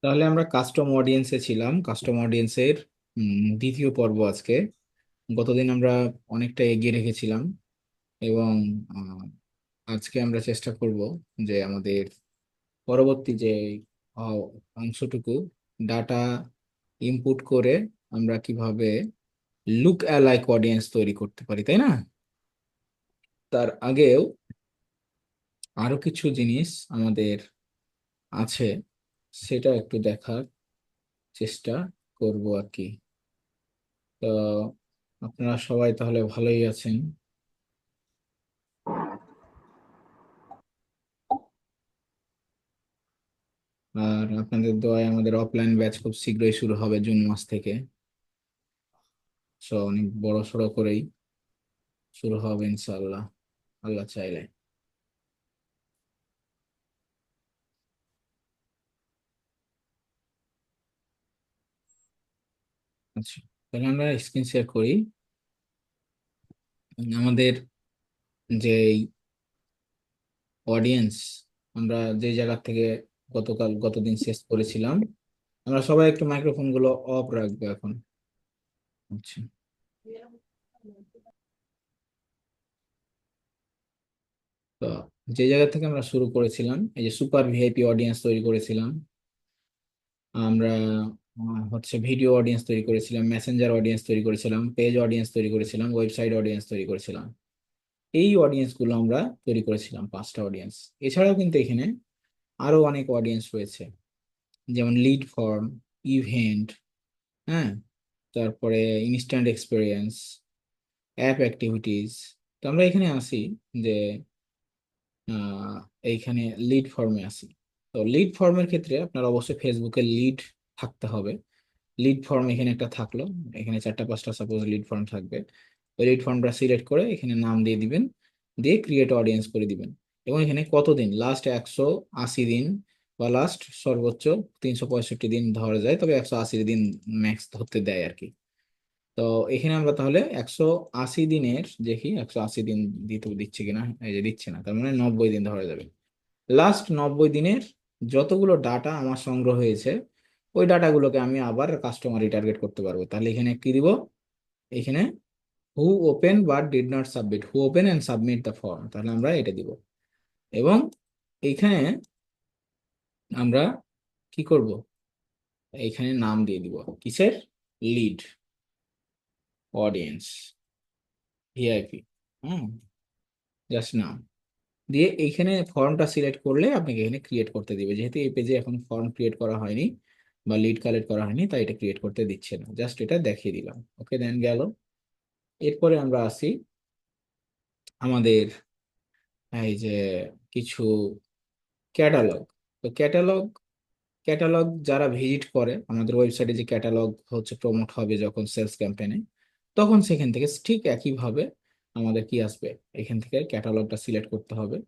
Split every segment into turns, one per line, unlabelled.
তাহলে আমরা কাস্টম অডিয়েন্সে ছিলাম। কাস্টম অডিয়েন্সের দ্বিতীয় পর্ব আজকে। গতদিন আমরা অনেকটা এগিয়ে রেখেছিলাম এবং আহ, আজকে আমরা চেষ্টা করব যে আমাদের পরবর্তী যে আহ, অংশটুকু ডাটা ইনপুট করে আমরা কিভাবে লুক অ্যালাইক অডিয়েন্স তৈরি করতে পারি, তাই না? তার আগেও আরো কিছু জিনিস আমাদের আছে, সেটা একটু দেখার চেষ্টা করব আর কি। তো আপনারা সবাই তাহলে ভালোই আছেন। আর আপনাদের দোয়ায় আমাদের অফলাইন ব্যাচ খুব শীঘ্রই শুরু হবে, জুন মাস থেকে। অনেক বড় সড়ো করেই শুরু হবে ইনশাআল্লাহ, আল্লাহ চাইলে। আচ্ছা, তাহলে আমরা স্ক্রিন শেয়ার করি। আমাদের যে অডিয়েন্স, আমরা যে জায়গা থেকে গতদিন শেষ করেছিলাম, আমরা সবাই একটু মাইক্রোফোন গুলো অফ রাখবো এখন। আচ্ছা, তো যে জায়গা থেকে আমরা শুরু করেছিলাম, এই যে সুপার ভিআইপি অডিয়েন্স তৈরি করেছিলাম আমরা। হচ্ছে ভিডিও অডিয়েন্স তৈরি করেছিলাম, মেসেঞ্জার অডিয়েন্স তৈরি করেছিলাম, পেজ অডিয়েন্স তৈরি করেছিলাম, ওয়েবসাইট অডিয়েন্স তৈরি করেছিলাম। এই অডিয়েন্স গুলো আমরা তৈরি করেছিলাম, 5টা অডিয়েন্স। এছাড়াও কিন্তু এখানে আরো অনেক অডিয়েন্স রয়েছে, যেমন লিড ফর্ম, ইভেন্ট, হ্যাঁ, তারপরে ইনস্ট্যান্ট এক্সপিরিয়েন্স, অ্যাপ অ্যাক্টিভিটিস। তো আমরা এখানে আসি যে আহ, এইখানে লিড ফর্মে আসি। তো লিড ফর্মের ক্ষেত্রে আপনার অবশ্যই ফেসবুকে লিড থাকতে হবে। লিড ফর্ম এখানে একটা থাকলো, এখানে 4টা 5টা সাপোজ লিড ফর্ম থাকবে। ওই লিড ফর্মটা সিলেক্ট করে এখানে নাম দিয়ে দিবেন, দিয়ে ক্রিয়েট অডিয়েন্স করে দিবেন। এবং এখানে কতদিন, লাস্ট 180 দিন বা লাস্ট সর্বোচ্চ 365 দিন ধরা যায়, তবে 180 দিন ম্যাক্স ধরতে দেয় আর কি। তো এখানে আমরা তাহলে 180 দিনের দেখি, 180 দিন দিচ্ছে কিনা। এই যে দিচ্ছে না, তার মানে 90 দিন ধরা যাবে। লাস্ট 90 দিনের যতগুলো ডাটা আমার সংগ্রহ হয়েছে, ওই ডাটাগুলোকে আমি আবার কাস্টমার রিটার্গেট করতে পারবো। তাহলে এখানে কি দিব, এখানে who open but did not submit, who open and submit the form, তাহলে আমরা এটা দিব। এবং এইখানে আমরা কি করব, এইখানে নাম দিয়ে দিব কিসের, লিড অডিয়েন্স ভিআইপি, হুম, জাস্ট নাম দিয়ে এইখানে ফর্মটা সিলেক্ট করলে আপনাকে এখানে ক্রিয়েট করতে দিবে। যেহেতু এই পেজে এখন ফর্ম ক্রিয়েট করা হয়নি বা লিড কালেক্ট করা হয়নি, তাই এটা ক্রিয়েট করতে দিচ্ছে না, জাস্ট এটা দেখিয়ে দিলাম। ওকে, দেন গেল। এরপরে আমরা আসি আমাদের এই যে কিছু ক্যাটালগ। তো ক্যাটালগ, যারা ভিজিট করে আমাদের ওয়েবসাইটে, যে ক্যাটালগ হচ্ছে প্রমোট হবে যখন সেলস ক্যাম্পেইনে, তখন সেখান থেকে ঠিক একইভাবে আমাদের কি আসবে, এখান থেকে ক্যাটালগটা সিলেক্ট করতে হবে।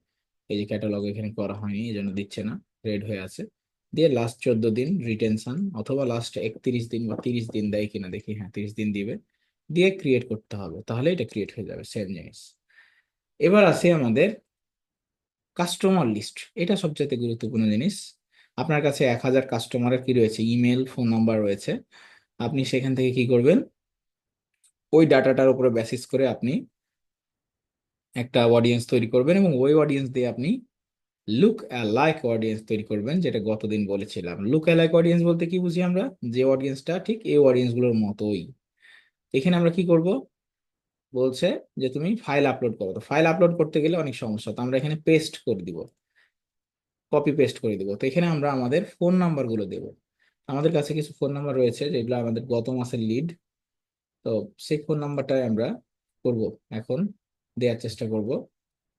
এই যে ক্যাটালগ এখানে করা হয়নি, এই জন্য দিচ্ছে না, রেড হয়ে আছে। দিয়ে লাস্ট 14 দিন রিটেনশন, অথবা লাস্ট 31 দিন বা 30 দিন দেয় কিনা দেখি, হ্যাঁ 30 দিন দিবে। দিয়ে ক্রিয়েট করতে হবে, তাহলে এটা ক্রিয়েট হয়ে যাবে, সেম জিনিস। এবার আসে আমাদের কাস্টমার লিস্ট। এটা সবচেয়ে গুরুত্বপূর্ণ জিনিস। আপনার কাছে 1000 কাস্টমারের কি রয়েছে, ইমেল, ফোন নাম্বার রয়েছে। আপনি সেখান থেকে কি করবেন, ওই ডাটাটার উপরে বেসিস করে আপনি একটা অডিয়েন্স তৈরি করবেন, এবং ওই অডিয়েন্স দিয়ে আপনি লুক অ্যালাইক অডিয়েন্স তৈরি করবেন, যেটা গতদিন বলেছিলাম। লুক অ্যালাইক অডিয়েন্স বলতে কি বুঝি আমরা, যে অডিয়েন্সটা ঠিক এই অডিয়েন্স গুলোর মতোই। এখানে আমরা কি করব, বলছে যে তুমি ফাইল আপলোড করো। তো ফাইল আপলোড করতে গেলে অনেক সমস্যা, তো আমরা এখানে পেস্ট করে দিব, কপি পেস্ট করে দিব। তো এখানে আমরা আমাদের ফোন নাম্বার গুলো দেবো। আমাদের কাছে কিছু ফোন নাম্বার রয়েছে যেগুলো আমাদের গত মাসের লিড। তো সেই ফোন নাম্বারটাই আমরা করব এখন, দেওয়ার চেষ্টা করব।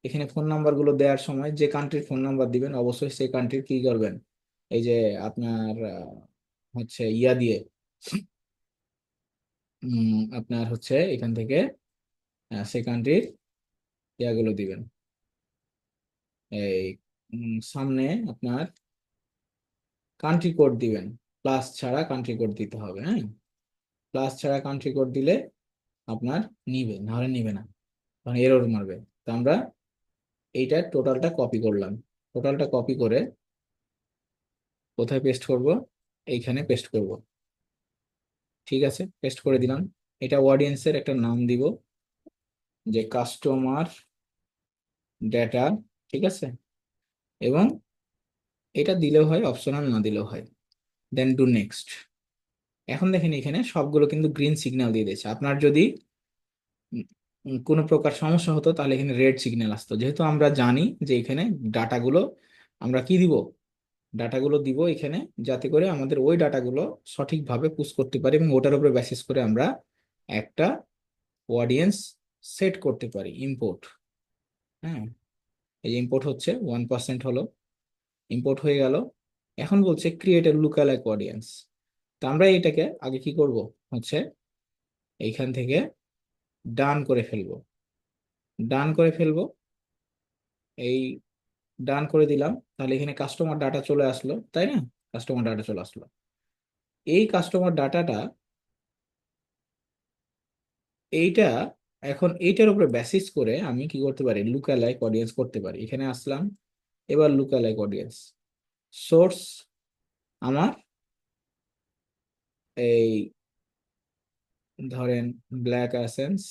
এখানে ফোন নাম্বার গুলো দেওয়ার সময় যে কান্ট্রির ফোন নাম্বার দিবেন, অবশ্যই সেই কান্ট্রির কি করবেন, এই যে আপনার হচ্ছে ইয়া দিয়ে, আপনার হচ্ছে এখান থেকে সেই কান্ট্রির ইয়াগুলো দিবেন। এই সামনে আপনার কান্ট্রি কোড দিবেন, প্লাস ছাড়া কান্ট্রি কোড দিতে হবে, হ্যাঁ। প্লাস ছাড়া কান্ট্রি কোড দিলে আপনার নিবে, নাহলে নিবে না, তখন এরর মারবে। তো আমরা এইটা টোটালটা কপি করলাম। টোটালটা কপি করে কোথায় পেস্ট করব, এইখানে পেস্ট করব। ঠিক আছে, পেস্ট করে দিলাম। এটা অডিয়েন্সের একটা নাম দিব, যে কাস্টমার ডেটা। ঠিক আছে, এবং এটা দিলেও হয়, অপশনাল না দিলেও হয়। Then do next. এখন দেখেন এখানে সবগুলো কিন্তু গ্রিন সিগন্যাল দিয়ে দিয়েছে। আপনার যদি কোনো প্রকার সমস্যা হতো তাহলে এখানে রেড সিগন্যাল আসতো। যেহেতু আমরা জানি যে এখানে ডাটাগুলো আমরা কি দিব, ডাটাগুলো দিব এখানে, যাতে করে আমাদের ওই ডাটাগুলো সঠিকভাবে পুশ করতে পারি এবং ওটার উপরে বেসিস করে আমরা একটা অডিয়েন্স সেট করতে পারি। ইম্পোর্ট, হ্যাঁ, এই ইম্পোর্ট হচ্ছে 1% হলো, ইম্পোর্ট হয়ে গেল। এখন বলছে ক্রিয়েট এ লুকালাইক অডিয়েন্স। তা আমরা এটাকে আগে কি করব, হচ্ছে এইখান থেকে ডান করে ফেলবো। ডান করে ফেলবো, এই ডান করে দিলাম। তাহলে এখানে কাস্টমার ডাটা চলে আসলো, তাই না? কাস্টমার ডাটা চলে আসলো। এই কাস্টমার ডাটাটা, এইটা, এখন এইটার উপরে বেসিস করে আমি কি করতে পারি, লুকালাইক অডিয়েন্স করতে পারি। এখানে আসলাম, এবার লুকালাইক অডিয়েন্স সোর্স আমার এই ধরেন ব্ল্যাক অ্যাসেন্স।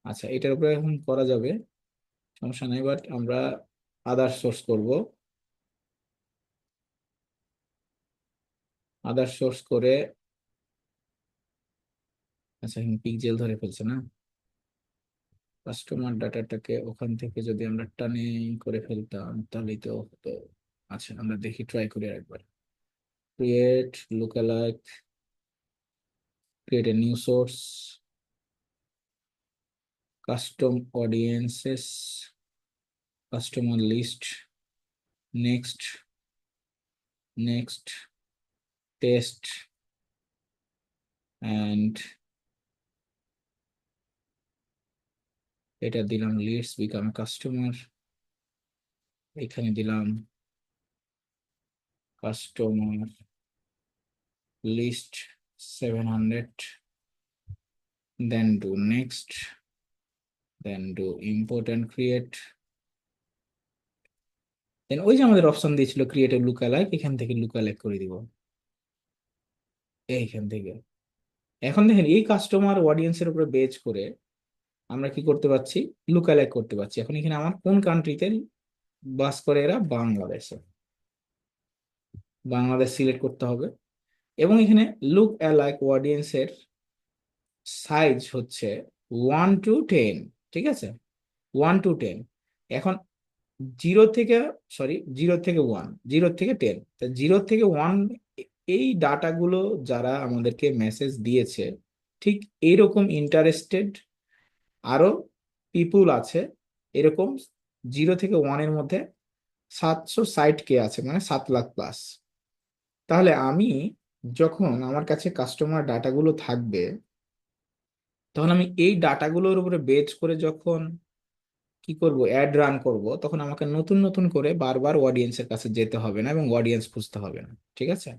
আচ্ছা, এটার উপরে এখন করা যাবে, সমস্যা নাই, বাট আমরা আদার সোর্স করব। আদার সোর্স করে, আচ্ছা এখানে পিকজেল ধরে ফেলছে না। কাস্টমার ডাটাটাকে ওখান থেকে যদি আমরা টানে করে ফেলতাম তাহলেই তো হতো। আচ্ছা আমরা দেখি, ট্রাই করি একবার। Create lookalike, create a new source, custom audiences, customer list, next, next, test, and এটা দিলাম লিস্ট বিকাম কাস্টমার। এখানে দিলাম customer list 700, then do next, then do import and create। Then ওই যে আমাদের অপশন দিয়েছিল ক্রিয়েট এ লুকালাইক, এখান থেকে লুকালাইক করে দিব এইখান থেকে। এখন দেখেন এই কাস্টমার অডিয়েন্সের উপরে বেজ করে আমরা কি করতে পারছি, লুকালাইক করতে পারছি। এখন এখানে আমার কোন কান্ট্রিতে বাস করে এরা, বাংলাদেশে। বাংলাদেশ সিলেক্ট করতে হবে। এবং এখানে লুক অ্যালাইক অডিয়েন্সের সাইজ হচ্ছে 1 to 10। ঠিক আছে, 1 to 10। এখন জিরো থেকে, সরি, জিরো থেকে 1, 0 থেকে 10, তা 0 থেকে 1, এই ডাটাগুলো যারা আমাদেরকে মেসেজ দিয়েছে, ঠিক এইরকম ইন্টারেস্টেড আরো পিপুল আছে এরকম। 0 থেকে 1 এর মধ্যে 760K আছে, মানে 7 লাখ প্লাস। তাহলে আমি যখন আমার কাছে কাস্টমার ডাটাগুলো থাকবে, তখন আমি এই ডাটাগুলোর উপরে বেচ করে যখন কি করব, অ্যাড রান করব, তখন আমাকে নতুন নতুন করে বারবার অডিয়েন্সের কাছে যেতে হবে না এবং অডিয়েন্স খুঁজতে হবে না। ঠিক আছে,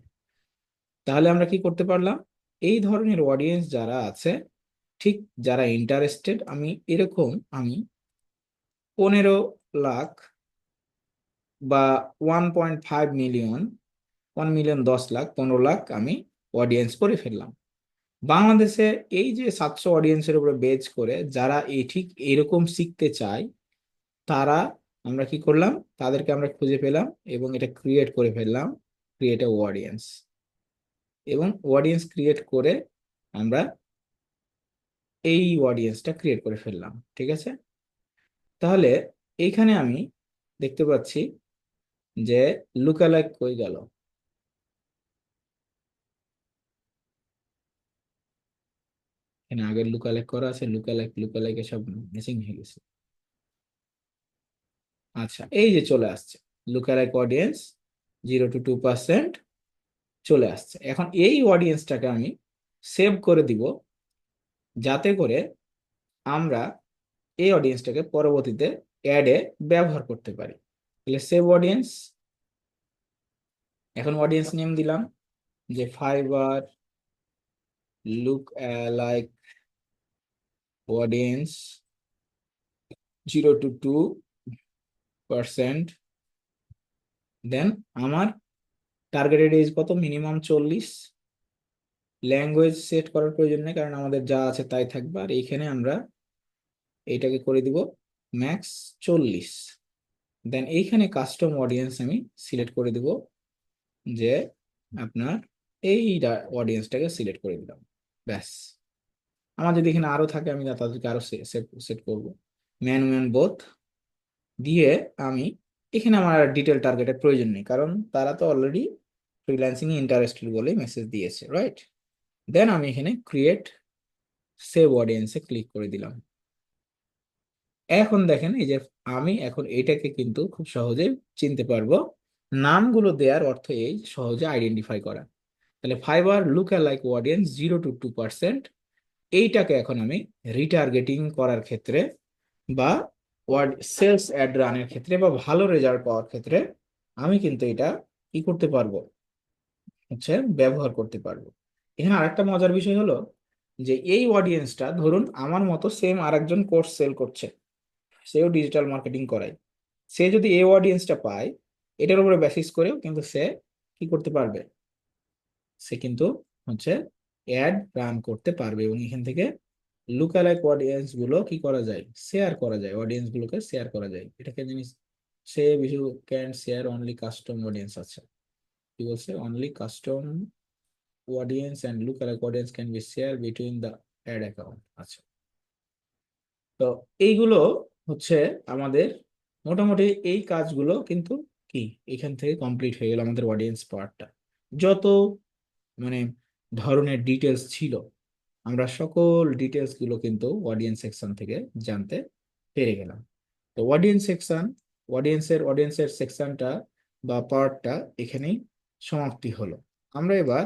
তাহলে আমরা কি করতে পারলাম, এই ধরনের অডিয়েন্স যারা আছে, ঠিক যারা ইন্টারেস্টেড, আমি এরকম আমি 15 লাখ বা 1.5 মিলিয়ন, 1 মিলিয়ন, 10 লাখ, 15 লাখ আমি অডিয়েন্স করে ফেললাম বাংলাদেশে। এই যে 700 অডিয়েন্সের উপরে বেচ করে যারা এই ঠিক এরকম শিখতে চায়, তারা, আমরা কি করলাম, তাদেরকে আমরা খুঁজে পেলাম এবং এটা ক্রিয়েট করে ফেললাম, ক্রিয়েট এ অডিয়েন্স। এবং অডিয়েন্স ক্রিয়েট করে আমরা এই অডিয়েন্সটা ক্রিয়েট করে ফেললাম। ঠিক আছে, তাহলে এইখানে আমি দেখতে পাচ্ছি যে লুকালাইক কই গেল। এখানে আগের লুকালাইক করা আছে, লুকালাইক লুকালাইক সব মিসিং হয়ে গেছে। আচ্ছা, এই যে চলে আসছে লুকালাইক অডিয়েন্স 0 to 2% চলে আসছে। এখন এই অডিয়েন্সটাকে আমি সেভ করে দিব, যাতে করে আমরা এই অডিয়েন্সটাকে পরবর্তীতে অ্যাডে ব্যবহার করতে পারি। তাহলে সেভ অডিয়েন্স, এখন অডিয়েন্স নেম দিলাম যে fibre look like audience 0 to 2%। দেন আমার টার্গেটেড এজ কত, মিনিমাম 40। ল্যাঙ্গুয়েজ সেট করার প্রয়োজন নেই, কারণ আমাদের যা আছে তাই থাকবে। আর এইখানে আমরা এইটাকে করে দিব ম্যাক্স 40। দেন এইখানে কাস্টম অডিয়েন্স আমি সিলেক্ট করে দিব, যে আপনার এই অডিয়েন্সটাকে সিলেক্ট করে দিলাম। ব্যাস। আমার যদি এখানে আরো থাকে আমি তাদেরকে আরো সেট করবো। ম্যান উম্যান বোথ দিয়ে আমি এখানে আমার ডিটেল টার্গেটের প্রয়োজন নেই, কারণ তারা তো অলরেডি ফ্রিল্যান্সিং এ ইন্টারেস্টেড বলে মেসেজ দিয়েছে, রাইট? দেন আমি এখানে ক্রিয়েট সেভ অডিয়েন্সে ক্লিক করে দিলাম। এখন দেখেন এই যে আমি এখন এটাকে কিন্তু খুব সহজে চিনতে পারবো। নামগুলো দেওয়ার অর্থ এই সহজে আইডেন্টিফাই করা। তাহলে fibre look like audience 0 to 2%, এইটাকে এখন আমি রিটার্গেটিং করার ক্ষেত্রে বা সেলস অ্যাড রানের ক্ষেত্রে বা ভালো রেজাল্ট পাওয়ার ক্ষেত্রে আমি কিন্তু এটা কি করতে পারবো, হচ্ছে ব্যবহার করতে পারবো। এখানে আরেকটা মজার বিষয় হলো যে এই অডিয়েন্সটা ধরুন আমার মতো সেম আরেকজন কোর্স সেল করছে, সেও ডিজিটাল মার্কেটিং করায়। সে যদি এই অডিয়েন্সটা পায়, এটার উপরে বেসিস করেও কিন্তু সে কি করতে পারবে, সে কিন্তু হচ্ছে অ্যাড রান করতে পারবে। এবং এখান থেকে লুকালাইক অডিয়েন্স গুলো কি করা যায়, শেয়ার করা যায়, অডিয়েন্স গুলোকে শেয়ার করা যায়। এটাকে জিনিস সে you can share only custom audience আছে, কি বলছে, only custom audience and lookalike audience can be share between the ad account. আচ্ছা, তো এইগুলো হচ্ছে আমাদের মোটামুটি এই কাজগুলো কিন্তু কি এখান থেকে কমপ্লিট হয়ে গেল আমাদের অডিয়েন্স পার্টটা। যত মানে ধরনের ডিটেলস ছিল আমরা সকল ডিটেলস গুলো কিন্তু অডিয়েন্স সেকশন থেকে জানতে পেরে গেলাম। তো অডিয়েন্স সেকশন, অডিয়েন্সের সেকশনটা বা পার্টটা এখানেই সমাপ্তি হলো। আমরা এবার